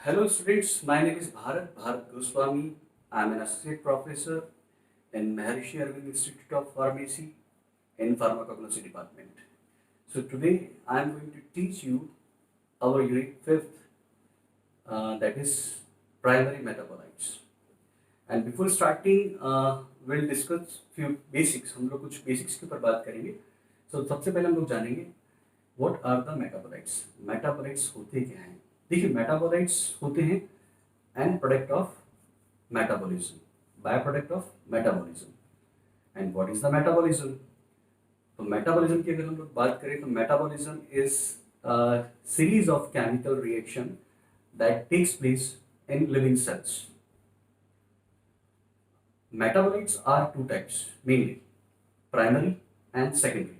Hello students, my name is Bharat Goswami. I am an associate professor in Maharishi Arvind Institute of Pharmacy in Pharmacognosy department. So today I am going to teach you our unit 5th, that is primary metabolites. And before starting, we'll discuss few basics. हम लोग कुछ basics के ऊपर बात करेंगे. So सबसे पहले हम लोग जानेंगे what are the metabolites. Metabolites होते क्या हैं? देखिए मेटाबोलाइट्स होते हैं end product of metabolism, by product of metabolism. And what is the metabolism? तो मेटाबॉलिज्म की अगर हम लोग बात करें तो metabolism is series of chemical reaction that takes place in living cells. Metabolites are two types mainly, primary and secondary.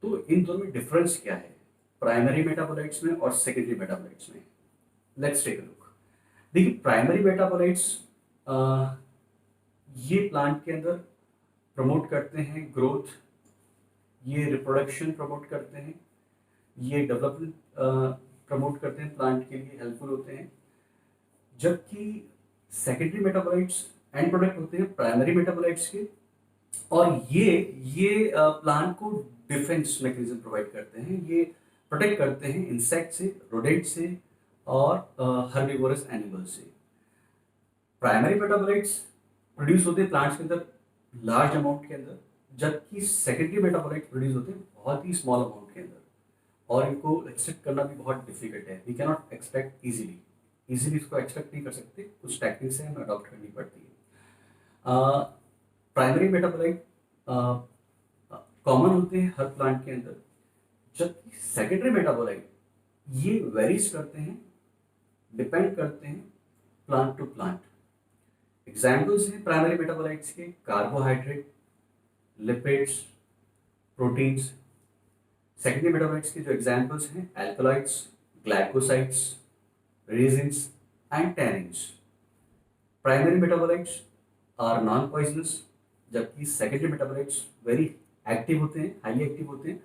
तो इन दोनों में डिफरेंस क्या है प्राइमरी मेटाबोलाइट्स में और सेकेंडरी मेटाबोलाइट्स में? Let's take a look. देखिए प्राइमरी मेटाबोलाइट्स ये प्लांट के अंदर प्रमोट करते हैं ग्रोथ, ये रिप्रोडक्शन प्रमोट करते हैं, ये डेवलपमेंट प्रमोट करते हैं, प्लांट के लिए हेल्पफुल होते हैं. जबकि सेकेंडरी मेटाबोलाइट्स एंड प्रोडक्ट होते हैं प्राइमरी मेटाबोलाइट्स के, और ये प्लांट को डिफेंस मैकेनिज्म प्रोवाइड करते हैं. ये प्रोटेक्ट करते हैं इंसेक्ट से, रोडेंट से और हर्बिवोरस एनिमल से. प्राइमरी मेटाबोलाइट्स प्रोड्यूस होते हैं प्लांट्स के अंदर लार्ज अमाउंट के अंदर, जबकि सेकेंडरी मेटाबोलाइट्स प्रोड्यूस होते हैं बहुत ही स्मॉल अमाउंट के अंदर, और इनको एक्सट्रैक्ट करना भी बहुत डिफिकल्ट है. We can not extract easily इसको एक्सट्रैक्ट नहीं कर सकते, कुछ टेक्निक से हमें अडॉप्ट करनी पड़ती है. प्राइमरी मेटाबोलाइट कॉमन होते हैं हर प्लांट के अंदर, जबकि सेकेंडरी मेटाबोलाइट ये वेरीज करते हैं, डिपेंड करते हैं प्लांट टू प्लांट. एग्जाम्पल्स हैं प्राइमरी मेटाबोलाइट्स के carbohydrate, lipids, proteins. Secondary metabolites के जो एग्जाम्पल्स हैं alkaloids, glycosides, resins and tannins. Primary metabolites are non poisonous, जबकि सेकेंडरी मेटाबोलाइट्स वेरी एक्टिव होते हैं, हाईली एक्टिव होते हैं.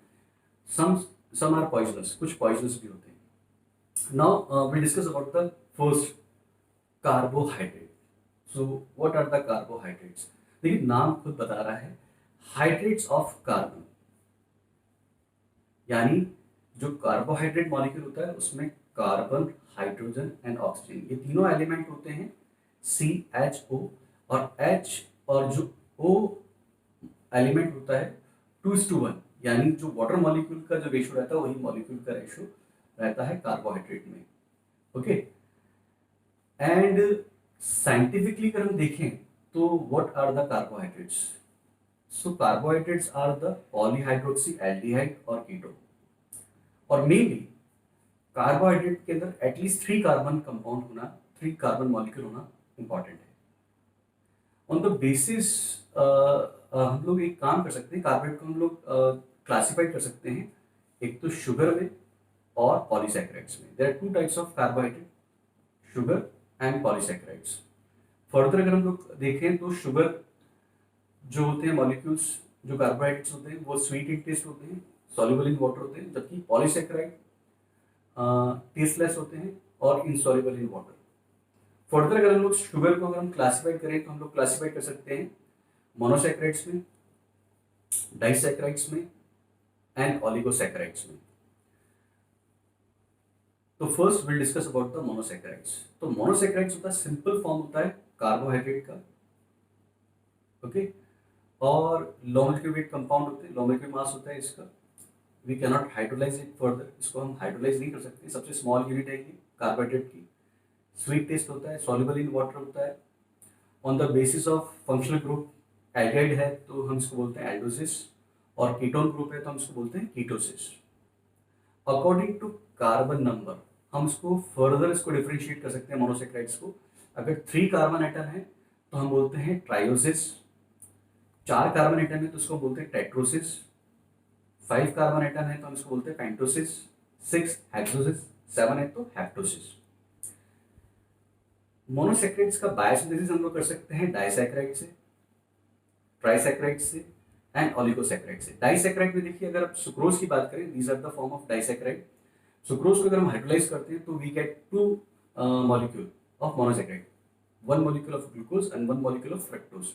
some are poisonous, कुछ poisonous भी होते हैं. Now we'll discuss about the first, carbohydrate. So what are the carbohydrates? देखिए नाम खुद बता रहा है, हाइड्रेट्स ऑफ कार्बन. यानी जो कार्बोहाइड्रेट मॉलिक्यूल होता है उसमें कार्बन, हाइड्रोजन एंड ऑक्सीजन, ये तीनों एलिमेंट होते हैं CHO, और H और जो O एलिमेंट होता है 2:1, यानी जो वाटर मॉलिक्यूल का जो रेशो रहता है वही मॉलिक्यूल का रेशो रहता है कार्बोहाइड्रेट में. ओके. एंड साइंटिफिकली अगर हम देखें तो what are the carbohydrates? So carbohydrates are the polyhydroxy aldehyde और कीटोन. और मेनली कार्बोहाइड्रेट के अंदर एटलीस्ट 3 कार्बन कंपाउंड होना, 3 कार्बन मॉलिक्यूल होना इंपॉर्टेंट है. ऑन द बेसिस हम लोग एक काम कर सकते हैं, कार्बोहाइड्रेट को हम लोग क्लासिफाई कर सकते हैं, एक तो शुगर में और पॉलीसैकेराइड्स में. There are 2 types of carbohydrate, sugar and polysaccharides. Further अगर हम लोग देखें तो शुगर जो होते हैं मॉलिक्यूल्स, जो कार्बोहाइड्रेट्स होते हैं वो स्वीट इन टेस्ट होते हैं, सॉल्युबल इन वाटर होते हैं, जबकि पॉलीसैकेराइड टेस्टलेस होते हैं और इनसॉल्युबल इन वाटर. फर्दर अगर हम लोग शुगर को अगर हम क्लासिफाई करें तो हम लोग क्लासिफाई कर सकते हैं मोनोसैकेराइड्स में, डाइसैकेराइड्स में एंड ओलिगोसैकेराइड्स में. तो first will discuss about the monosaccharides. तो मोनोसैकेराइड्स होता है सिंपल फॉर्म होता है कार्बोहाइड्रेट का. ओके. और लो मॉलिक्यूलर वेट कंपाउंड होते हैं, लो मॉलिक्यूलर मास होता है इसका. We can not hydrolyse it further, इसको हम हाइड्रोलाइज नहीं कर सकते. सबसे स्मॉल यूनिट है ये कार्बोहाइड्रेट की. स्वीट टेस्ट होता है, सॉल्युबल इन वाटर होता है. On the basis of functional group aldehyde है तो हम इसको बोलते हैं एल्डोसिस, और कीटोन ग्रुप है तो हम इसको बोलते हैं ketosis. According to carbon number हम इसको फर्दर इसको डिफरेंशिएट कर सकते हैं मोनोसैकेराइड्स को. अगर 3 कार्बन एटम है तो हम बोलते हैं ट्रायोसिस, 4 कार्बन एटम है तो इसको बोलते हैं टेट्रोसिस, 5 कार्बन एटम है तो हम इसको बोलते हैं पेंटोसिस, 6 हेक्सोसिस, 7 है तो हेप्टोसिस. मोनोसैकेराइड्स का बायोसिंथेसिस हम लोग कर सकते हैं डाइसैकेराइड से, ट्राइसैकेराइड से एंड ओलिगोसैकेराइड से. डाइसैकेराइड में देखिए अगर आप सुक्रोज की बात करें, these are the form of disaccharide. Sucrose को अगर हम हाइड्रोलाइज करते हैं तो we get 2 molecule of monosaccharide, 1 molecule of glucose and 1 molecule of fructose.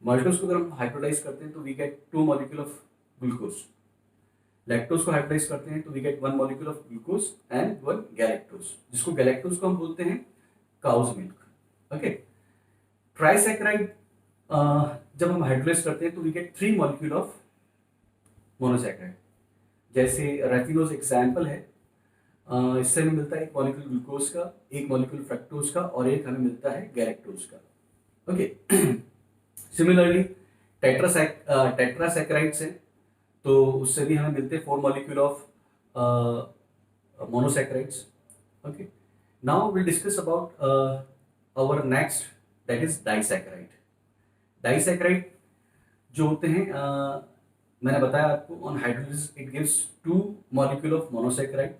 Molecules को अगर हम हाइब्रिडाइज करते हैं तो we get 2 molecule of glucose. Lactose को हाइब्रिडाइज करते हैं तो we get 1 molecule of glucose and 1 galactose, जिसको गैलेक्टोज को हम बोलते हैं काउज मिल्क। ओके, ट्राइसैकेराइड जब हम हाइब्रिडाइज करते हैं तो we get 3 molecule of monosaccharide. जैसे रेफिनोज एग्जाम्पल है, इससे हमें मिलता है 1 molecule ग्लूकोज का, 1 molecule फ्रक्टोज का और एक हमें मिलता है गैलेक्टोज का। ओके, सिमिलरली टेट्रासैकेराइड्स हैं तो उससे भी हमें मिलते हैं 4 molecule of monosaccharides. Okay, now will discuss about our next, that is disaccharide. Disaccharide जो होते हैं, मैंने बताया आपको on hydrolysis it gives 2 molecule of monosaccharide,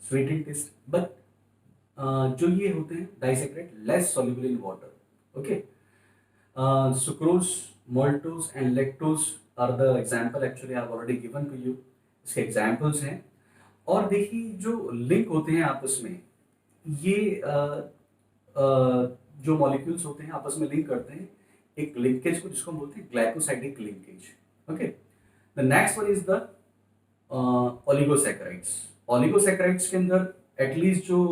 sweet in taste, but जो ये होते हैं disaccharide less soluble in water. Okay, sucrose, maltose and lactose are the example, actually I have already given to you, इसके examples हैं। और देखिए जो link होते हैं आपस में, ये जो मॉलिक्यूल्स होते हैं आपस में लिंक करते हैं एक लिंकेज को, जिसको हम बोलते हैं glycosidic linkage. Okay, the next one is the oligosaccharides. Oligosaccharides के अंदर एटलीस्ट जो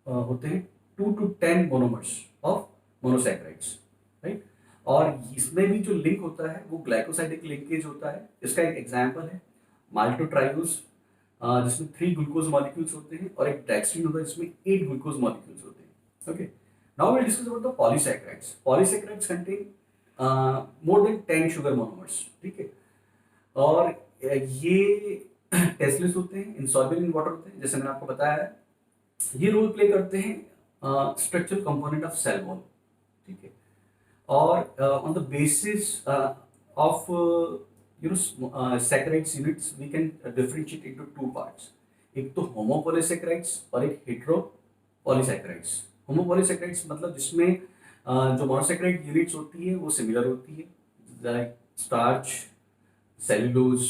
होते हैं 2 to 10 monomers of monosaccharides, right. और इसमें भी जो लिंक होता है वो ग्लाइकोसाइडिक लिंकेज होता है। इसका एक एग्जांपल है माल्टोट्राइओस, जिसमें 3 ग्लूकोज मॉलिक्यूल्स होते हैं, और एक डेक्स्ट्रीन होता है जिसमें 8 ग्लूकोज मॉलिक्यूल्स होते हैं। Okay, now we will discuss about the polysaccharides. Polysaccharides contain more than 10 sugar monomers, ठीक है। और ये टेस्टलेस होते हैं, इनसॉल्युबल इन वाटर होते हैं, जैसे मैंने आपको बताया है। ये रोल प्ले करते हैं structural component of cell wall, ठीक है। और on the basis of saccharides units we can differentiate into 2 parts, एक तो होमोपॉलीसैकेराइड्स और एक हेटेरोपॉलीसैकेराइड्स। होमोपॉलीसैकेराइड्स मतलब जिसमें जो मोनोसैकेराइड यूनिट्स होती है वो सिमिलर होती है, लाइक स्टार्च, सेल्यूलोज,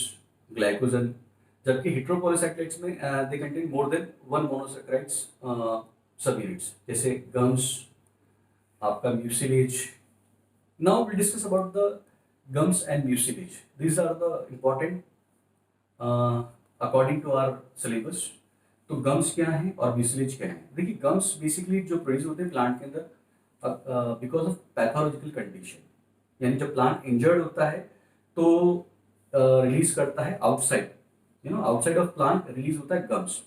ग्लाइकोजन, जबकि हेटेरोपॉलीसैकेराइड्स में they contain more than 1 monosaccharides subunits, जैसे गम्स, आपका mucilage. Now will discuss about the gums and mucilage. These are the important according to our syllabus. तो gums क्या है और mucilage क्या है? देखिए, गम्स बेसिकली जो प्रोड्यूस होते हैं प्लांट के अंदर बिकॉज ऑफ पैथोलॉजिकल कंडीशन, यानी जब प्लांट इंजर्ड होता है तो रिलीज करता है outside, outside of plant release होता है गम्स।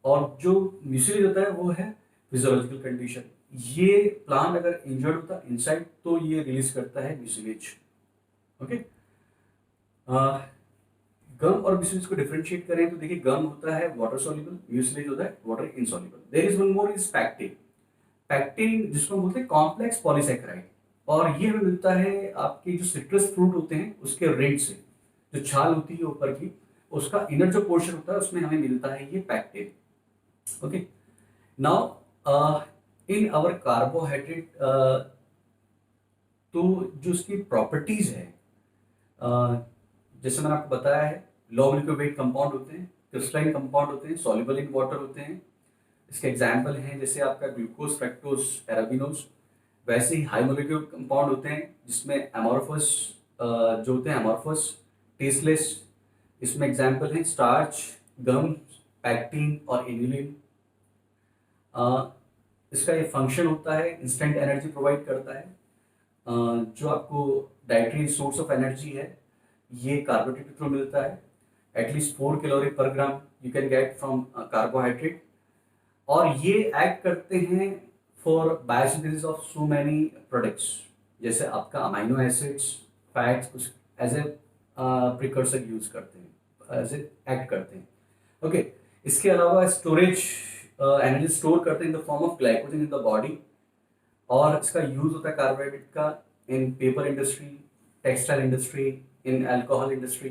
और जो म्यूसिलेज होता है वो है फिजियोलॉजिकल कंडीशन, ये प्लांट अगर इंजर्ड होता है इनसाइड तो ये रिलीज करता है म्यूसिलेज। ओके, गम और म्यूसिलेज को डिफरेंशिएट करें तो देखिए, गम होता है वाटर सॉल्युबल, म्यूसिलेज होता है water insoluble. There is one more is pectin. Pectin जिसको हम बोलते हैं कॉम्प्लेक्स पॉलीसैकेराइड, और ये हमें मिलता है आपके जो सिट्रस फ्रूट होते हैं उसके रेड से, जो छाल होती है ऊपर की, उसका इनर जो पोर्शन होता है उसमें हमें मिलता है ये pectin. Okay, now in our carbohydrate, तो जो उसकी प्रॉपर्टीज है, जैसे मैंने आपको बताया है, लो मोलिक्यूलर वेट कंपाउंड होते हैं, क्रिस्टलाइन कंपाउंड होते हैं, सॉल्युबल इन वाटर होते हैं। इसके एग्जाम्पल हैं जैसे आपका ग्लूकोज, फ्रक्टोज, एराबिनोज। वैसे ही हाई मोलिक्यूलर कंपाउंड होते हैं जिसमें एमोर्फस जो होते हैं एमोर्फस, टेस्टलेस। इसमें एग्जाम्पल हैं स्टार्च, गम, पैक्टिन और इन्युलिन। इसका ये फंक्शन होता है इंस्टेंट एनर्जी प्रोवाइड करता है। जो आपको डाइटरी सोर्स ऑफ एनर्जी है ये कार्बोहाइड्रेट के थ्रू मिलता है, एटलीस्ट 4 कैलोरी पर gram you can get from carbohydrate. और ये एक्ट करते हैं for biosynthesis of so many products, जैसे आपका amino acids, fats as a precursor use करते हैं, एज ए एक्ट करते हैं। ओके, इसके अलावा स्टोरेज एनर्जी स्टोर करते हैं in the form of glycogen in the body, और इसका यूज होता है कार्बोहाइड्रेट का इन पेपर इंडस्ट्री, टेक्सटाइल इंडस्ट्री, इन अल्कोहल इंडस्ट्री।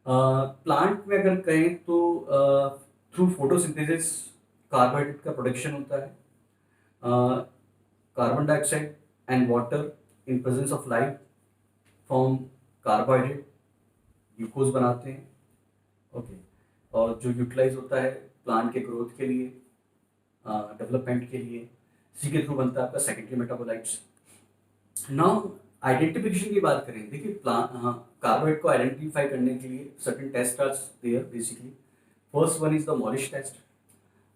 प्लांट में अगर कहें तो थ्रू फोटोसिंथेसिस कार्बोहाइड्रेट का प्रोडक्शन होता है। Carbon dioxide and water in presence of light form carbohydrate, glucose बनाते हैं। ओके, और जो यूटिलाइज होता है प्लांट के ग्रोथ के लिए, डेवलपमेंट के लिए। इसी के थ्रू बनता है आपका सेकेंडरी मेटाबोलाइट्स। नाउ आइडेंटिफिकेशन की बात करें, देखिए कार्बोहाइड्रेट को आइडेंटिफाई करने के लिए certain test are there basically. First one is the Molisch test.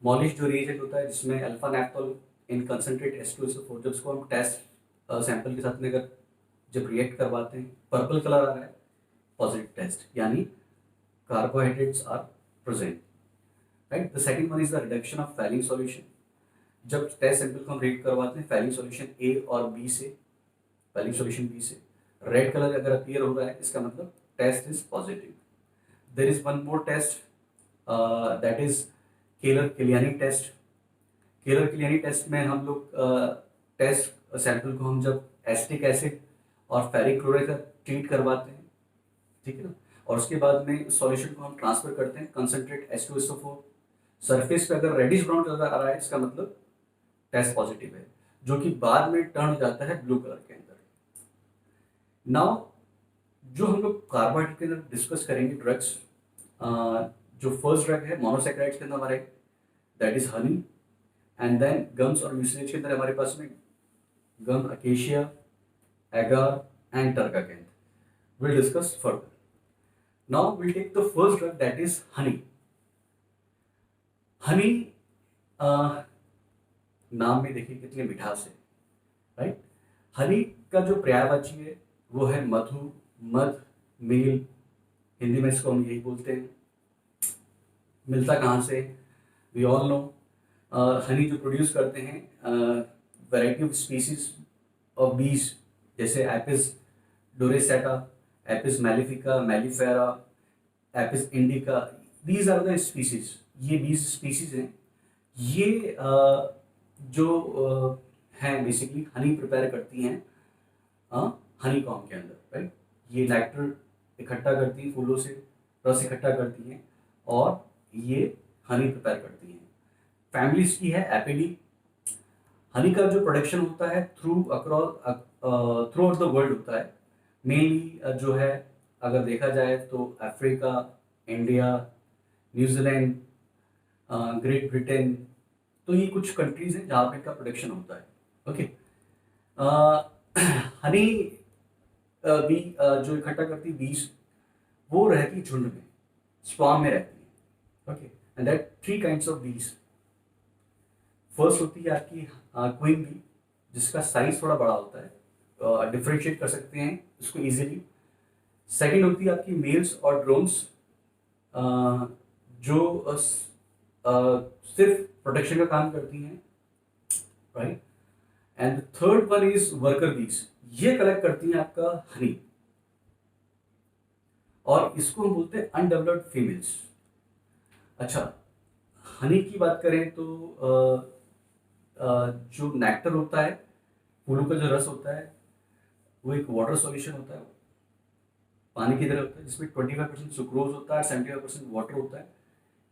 Molisch जो रिएजेंट होता है जिसमें अल्फा नैप्थोल इन कंसनट्रेट H2SO4, जब उसको हम टेस्ट सैंपल के साथ में अगर जब रिएक्ट करवाते हैं, पर्पल कलर आ रहा है, पॉजिटिव टेस्ट, यानी carbohydrates are present, right. The second one is the reduction of Fehling solution. जब टेस्ट सैंपल को हम रिएक्ट करवाते हैं फैलिंग सॉल्यूशन ए और बी से, फैलिंग सॉल्यूशन बी से रेड कलर अगर अपीयर हो रहा है, इसका मतलब test is positive. There is one more test, that is Keller Killiani test. Keller Killiani test में हम लोग टेस्ट सैंपल को हम जब एसिटिक एसिड और फेरिक क्लोराइड का ट्रीट करवाते हैं, ठीक है ना, और उसके बाद में सॉल्यूशन को हम ट्रांसफर करते हैं कंसनट्रेट H2SO4। सरफेस पे अगर रेडिश ब्राउन कलर आ रहा है, इसका मतलब टेस्ट पॉजिटिव है, जो कि बाद में टर्न हो जाता है ब्लू कलर के अंदर। नाउ जो हम लोग कार्बोहाइड्रेट के अंदर डिस्कस करेंगे ड्रग्स, जो फर्स्ट ड्रग है मोनोसैकेराइड्स के अंदर हमारे, that is honey. And then gums और म्यूसिलेज के अंदर हमारे पास में gum, acacia, agar and tragacanth. Will discuss further. Now will take the first drug that is honey. Honey नाम में देखिए कितनी मिठास है, राइट। हनी का जो पर्यायवाची है वो है मधु, मध, मेल, हिंदी में इसको हम यही बोलते हैं। मिलता कहाँ से, वी ऑल नो। हनी जो प्रोड्यूस करते हैं variety of species of bees, जैसे Apis dorsata, Apis mellifica, mellifera, Apis indica, these are the species. ये बीज स्पीसीज हैं, ये जो हैं बेसिकली हनी प्रिपेयर करती हैं हनी कॉम्ब के अंदर, राइट। ये नेक्टर इकट्ठा करती हैं, फूलों से रस इकट्ठा करती हैं और ये हनी प्रिपेयर करती हैं। फैमिली इसकी है एपिडी। हनी का जो प्रोडक्शन होता है थ्रू आउट द वर्ल्ड होता है। मेनली जो है अगर देखा जाए तो Africa, India, New Zealand, great Britain, तो ये कुछ कंट्रीज हैं जहाँ पे इनका प्रोडक्शन होता है, ओके। हनी बी जो इकट्ठा करती बीज, वो रहती झुंड में, स्वार्म में रहती है, okay. And that 3 kinds of बीज। फर्स्ट होती है आपकी क्वीन बी, जिसका साइज थोड़ा बड़ा होता है, डिफ्रेंशिएट कर सकते हैं इसको इजीली। सेकंड होती है आपकी मेल्स और ड्रोन्स, जो सिर्फ प्रोटेक्शन का काम करती हैं, right. And third one is worker बीज, ये कलेक्ट करती हैं आपका हनी, और इसको हम बोलते हैं अनडेवलप्ड फीमेल्स। अच्छा, हनी की बात करें तो जो नेक्टर होता है, फूलों का जो रस होता है, वो एक वाटर सॉल्यूशन होता है, पानी की तरह होता है, जिसमें 25% सुक्रोज होता है, 75% वाटर होता है।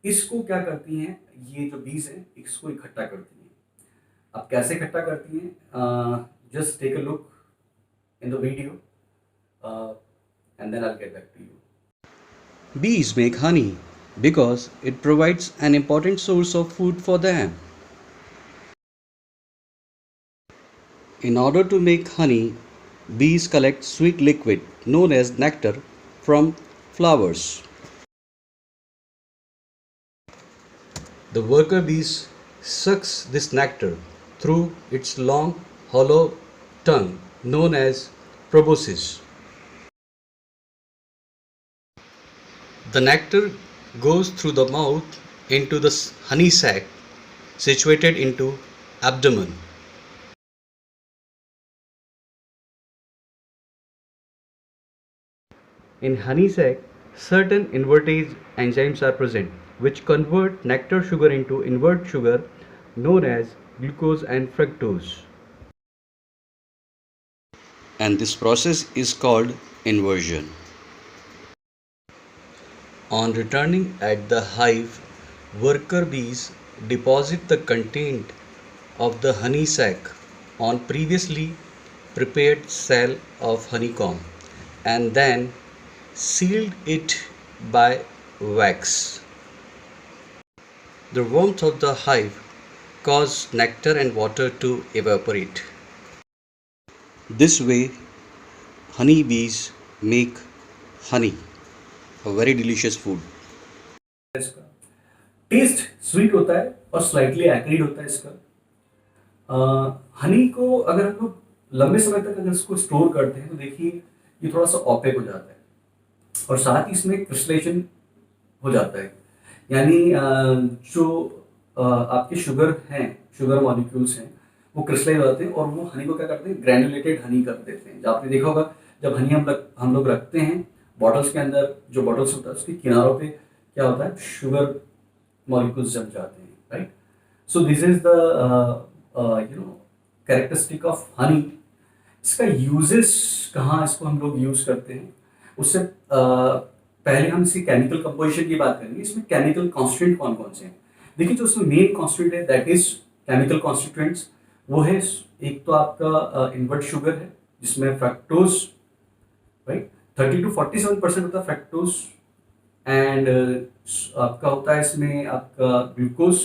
इसको क्या करती हैं, ये जो बीज हैं इसको इकट्ठा करती हैं। अब कैसे इकट्ठा करती हैं, just take a look in the video and then I will get back to you. Bees make honey because it provides an important source of food for them. In order to make honey, bees collect sweet liquid known as nectar from flowers. The worker bees sucks this nectar through its long, hollow tongue known as proboscis. The nectar goes through the mouth into the honey sac situated into abdomen. In honey sac, certain invertase enzymes are present which convert nectar sugar into invert sugar known as glucose and fructose. And this process is called inversion. On returning at the hive, worker bees deposit the content of the honey sac on previously prepared cell of honeycomb and then sealed it by wax. The warmth of the hive cause nectar and water to evaporate. This way, honey bees make honey, a very delicious food. इसका test sweet होता है और slightly acrid होता है इसका। हनी को अगर हम लोग लंबे समय तक अगर इसको स्टोर करते हैं तो देखिए ये थोड़ा सा ऑपेक हो जाता है और साथ ही इसमें क्रिस्टलाइजेशन हो जाता है। यानी जो आपके शुगर हैं, शुगर मॉलिक्यूल्स हैं, वो क्रिस्टलाइज हो जाते हैं और वो हनी को क्या करते हैं, ग्रैनुलेटेड हनी कर देते हैं। जब आपने देखा होगा जब हनी हम लोग रखते हैं बॉटल्स के अंदर, जो बॉटल्स होता है उसके किनारों पे क्या होता है, शुगर मॉलिक्यूल्स जम जाते हैं, right. So this is the characteristic of honey. इसका यूजेस कहाँ इसको हम लोग यूज करते हैं, उससे पहले हम इसकी केमिकल कंपोजिशन की बात करेंगे। इसमें केमिकल कॉन्स्टिट्यूएंट कौन कौन से हैं। देखिए जो उसमें मेन कॉन्स्टिट्यूएंट है दैट इज केमिकल कॉन्स्टिट्यूएंट्स, वो है एक तो आपका इनवर्ट शुगर है जिसमें फ्रक्टोज, राइट, 30 to 47% होता है फ्रक्टोज एंड आपका होता है इसमें आपका glucose,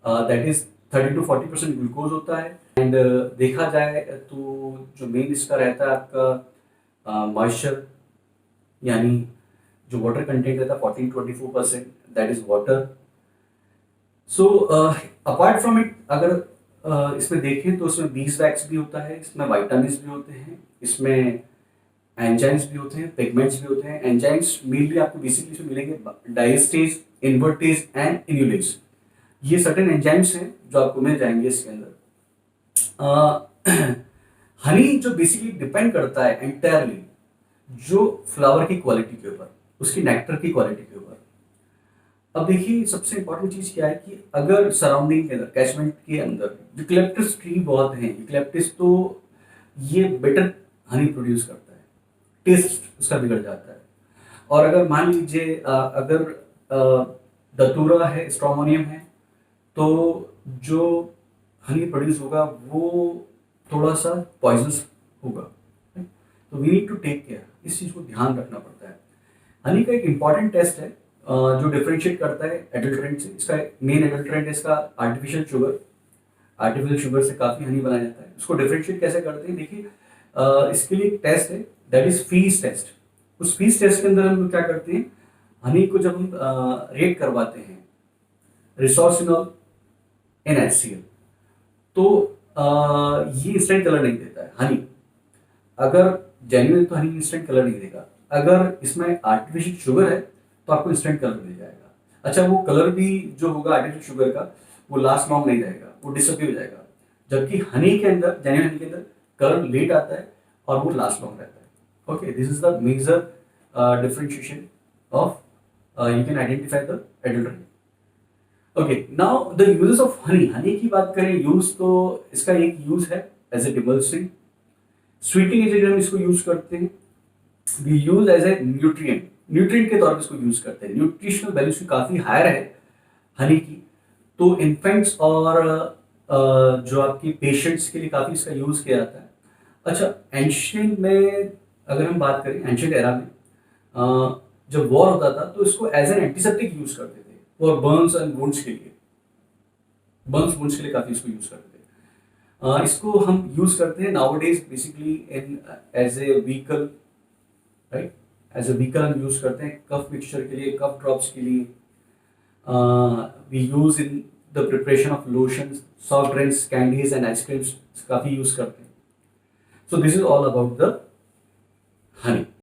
that is 30 to 40% glucose होता है। एंड देखा जाए तो जो मेन इसका रहता है आपका मॉइस्चर, यानी जो वाटर कंटेंट रहता है 14-24%, that is water. So apart from it अगर इसमें देखें तो इसमें बीज वैक्स भी होता है, इसमें वाइटामिन भी होते हैं, इसमें एंजाइम्स भी होते हैं, पिगमेंट्स भी होते हैं। एंजाइम्स मेनली आपको बेसिकली इसमें मिलेंगे डायस्टेज, इन्वर्टेज एंड इन्यूलेज। ये सर्टेन एंजाइम्स हैं जो आपको मिल जाएंगे इसके अंदर। हनी जो बेसिकली डिपेंड करता है एंटायरली जो फ्लावर की क्वालिटी के ऊपर, उसकी नेक्टर की क्वालिटी के ऊपर। अब देखिए सबसे इंपॉर्टेंट चीज क्या है कि अगर सराउंडिंग के अंदर, कैचमेंट के अंदर यूकलिप्टस ट्री बहुत हैं, यूकलिप्टस तो ये बेटर हनी प्रोड्यूस करता है, टेस्ट उसका बिगड़ जाता है। और अगर मान लीजिए अगर दतूरा है, स्ट्रोमोनियम है, तो जो हनी प्रोड्यूस होगा वो थोड़ा सा पॉइजनस होगा। तो we need to take care, इस चीज़ को ध्यान रखना पड़ता है। हनी का एक इम्पॉर्टेंट टेस्ट है जो डिफरेंशिएट करता है एडल्ट्रेंट से। इसका मेन एडल्ट्रेंट है इसका आर्टिफिशियल शुगर। आर्टिफिशियल शुगर से काफ़ी हनी बनाया जाता है। उसको डिफरेंशिएट कैसे करते हैं, देखिए इसके लिए एक टेस्ट है दैट इज फीस टेस्ट। उस फीस टेस्ट के अंदर हम लोग क्या करते हैं, हनी को जब हम रेट करवाते हैं रिसोर्सिनॉल NaCl, तो ये इंस्टेंट कलर नहीं देता है हनी। अगर जेन्युइन तो हनी इंस्टेंट कलर नहीं देगा, अगर इसमें आर्टिफिशियल शुगर है तो आपको इंस्टेंट कलर मिल जाएगा। अच्छा, वो कलर भी जो होगा आर्टिफिशियल शुगर का वो लास्ट लॉन्ग नहीं रहेगा, वो डिसअपियर हो जाएगा। जबकि हनी के अंदर, जेन्युइन हनी के अंदर कलर लेट आता है और वो लास्ट लॉन्ग रहता है। Okay, this is the major differentiation of you can identify the adulterant. Okay, now the uses of honey. Honey की बात करें यूज, तो इसका एक यूज है as a demulsing, sweetening agent हम इसको यूज करते हैं। We use as a nutrient, nutrient के तौर पर इसको यूज करते हैं। न्यूट्रिशनल वैल्यू इसकी काफी हायर है हनी की, तो इन्फेंट्स और जो आपकी पेशेंट्स के लिए काफी इसका यूज किया जाता है। अच्छा, एंशियंट में अगर हम बात करें, एंशियंट एरा में जब वॉर होता था तो इसको एज एन एंटीसेप्टिक यूज करते थे और बर्न्स एंड वुंड्स के लिए, बर्न्स वुंड्स के लिए काफी इसको यूज करते थे। इसको हम यूज करते हैं nowadays basically in as a vehicle, right, as a vehicle हम यूज करते हैं कफ मिक्सचर के लिए, कफ ड्रॉप्स के लिए। We use in the preparation of lotion, soft drinks, candies and ice creams काफी यूज करते हैं। So this is all about the Honey.